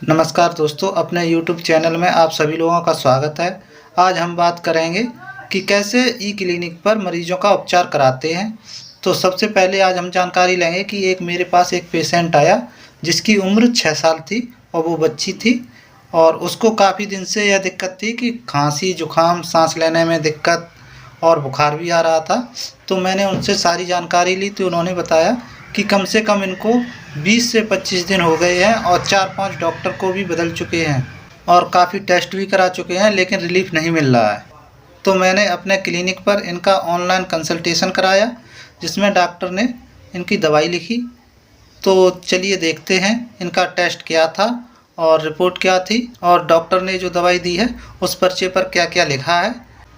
नमस्कार दोस्तों, अपने YouTube चैनल में आप सभी लोगों का स्वागत है। आज हम बात करेंगे कि कैसे ई क्लिनिक पर मरीजों का उपचार कराते हैं। तो सबसे पहले आज हम जानकारी लेंगे कि मेरे पास एक पेशेंट आया जिसकी उम्र 6 साल थी और वो बच्ची थी और उसको काफ़ी दिन से यह दिक्कत थी कि खांसी, जुकाम, सांस लेने में दिक्कत और बुखार भी आ रहा था। तो मैंने उनसे सारी जानकारी ली तो उन्होंने बताया कि कम से कम इनको 20 से 25 दिन हो गए हैं और 4-5 डॉक्टर को भी बदल चुके हैं और काफ़ी टेस्ट भी करा चुके हैं, लेकिन रिलीफ नहीं मिल रहा है। तो मैंने अपने क्लिनिक पर इनका ऑनलाइन कंसल्टेशन कराया जिसमें डॉक्टर ने इनकी दवाई लिखी। तो चलिए देखते हैं इनका टेस्ट क्या था और रिपोर्ट क्या थी और डॉक्टर ने जो दवाई दी है उस पर्चे पर क्या क्या लिखा है।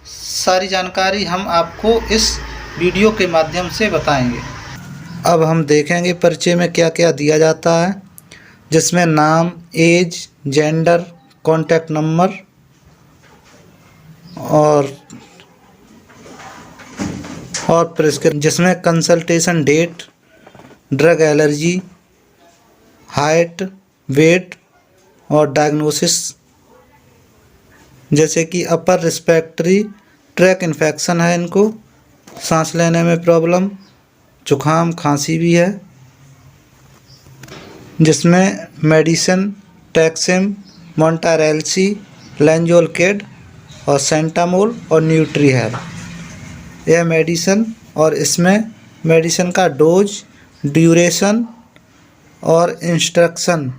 सारी जानकारी हम आपको इस वीडियो के माध्यम से बताएंगे। अब हम देखेंगे पर्चे में क्या क्या दिया जाता है, जिसमें नाम, एज, जेंडर, कॉन्टैक्ट नंबर और प्रिस्क्रिप्शन, जिसमें consultation date, drug allergy, height, weight और डायग्नोसिस, जैसे कि अपर रिस्पिरेटरी ट्रैक इन्फेक्शन है इनको, सांस लेने में प्रॉब्लम, जुखाम, खांसी भी है, जिसमें मेडिसिन टैक्सिम, मोंटारेल्सी, लेंजोलकेड और सेंटामोल और न्यूट्रीहेल्प यह मेडिसिन और इसमें मेडिसिन का डोज, ड्यूरेशन और इंस्ट्रक्शन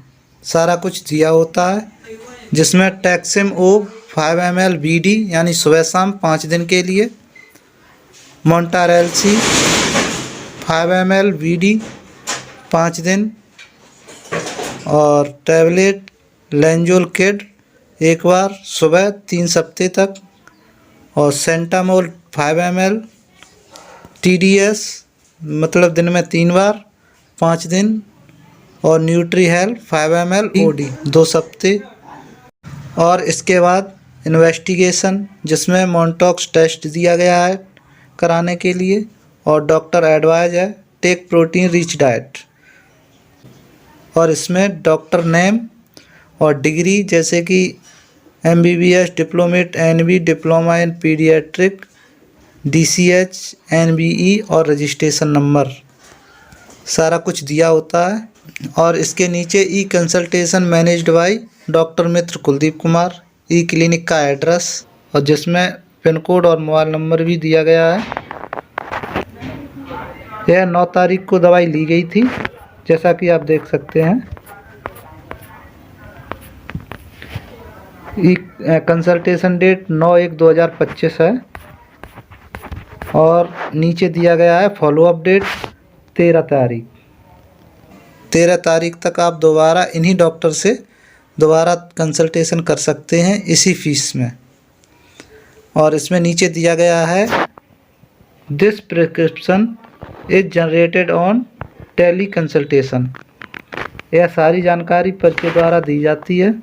सारा कुछ दिया होता है। जिसमें टैक्सिम ओ 5 ml BD यानी सुबह शाम 5 दिन के लिए, मोंटारेल्सी 5 ml BD 5 दिन और टैबलेट लेंजोलकेड एक बार सुबह 3 सप्ताह तक और सेंटामोल 5 ml TDS मतलब दिन में 3 बार 5 दिन और न्यूट्रीहेल्प 5 ml OD 2 सप्ताह। और इसके बाद इन्वेस्टिगेशन जिसमें मोंटॉक्स टेस्ट दिया गया है कराने के लिए और डॉक्टर एडवाइज है टेक प्रोटीन रिच डाइट। और इसमें डॉक्टर नेम और डिग्री जैसे कि MBBS, diplomat, NB, diploma in paediatric, DCH, NBE और रजिस्ट्रेशन नंबर सारा कुछ दिया होता है। और इसके नीचे e consultation managed by doctor Mitra Kuldeep Kumar, E clinic का एड्रेस और जिसमें पिन कोड और मोबाइल नंबर भी दिया गया है। यह 9 तारीख को दवाई ली गई थी जैसा कि आप देख सकते हैं। कंसल्टेशन डेट 9/1/2025 है और नीचे दिया गया है फॉलोअप डेट 13 तारीख। 13 तारीख तक आप दोबारा इन्हीं डॉक्टर से दोबारा कंसल्टेशन कर सकते हैं इसी फीस में। और इसमें नीचे दिया गया है this prescription is generated on teleconsultation. यह सारी जानकारी पर्चे द्वारा दी जाती है।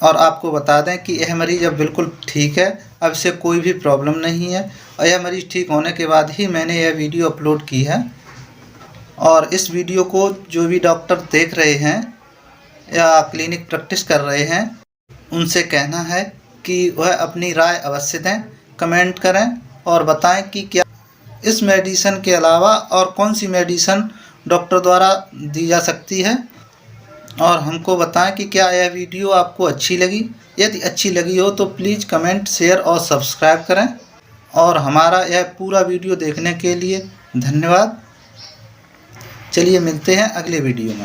और आपको बता दें कि यह मरीज़ अब बिल्कुल ठीक है, अब से कोई भी प्रॉब्लम नहीं है और यह मरीज़ ठीक होने के बाद ही मैंने यह वीडियो अपलोड की है। और इस वीडियो को जो भी डॉक्टर देख रहे हैं या क्लिनिक प्रैक्टिस कर रहे हैं उनसे कहना है कि वह अपनी राय अवश्य दें, कमेंट करें और बताएं कि क्या इस मेडिसिन के अलावा और कौन सी मेडिसिन डॉक्टर द्वारा दी जा सकती है। और हमको बताएं कि क्या यह वीडियो आपको अच्छी लगी। यदि अच्छी लगी हो तो प्लीज़ कमेंट, शेयर और सब्सक्राइब करें। और हमारा यह पूरा वीडियो देखने के लिए धन्यवाद। चलिए मिलते हैं अगले वीडियो में।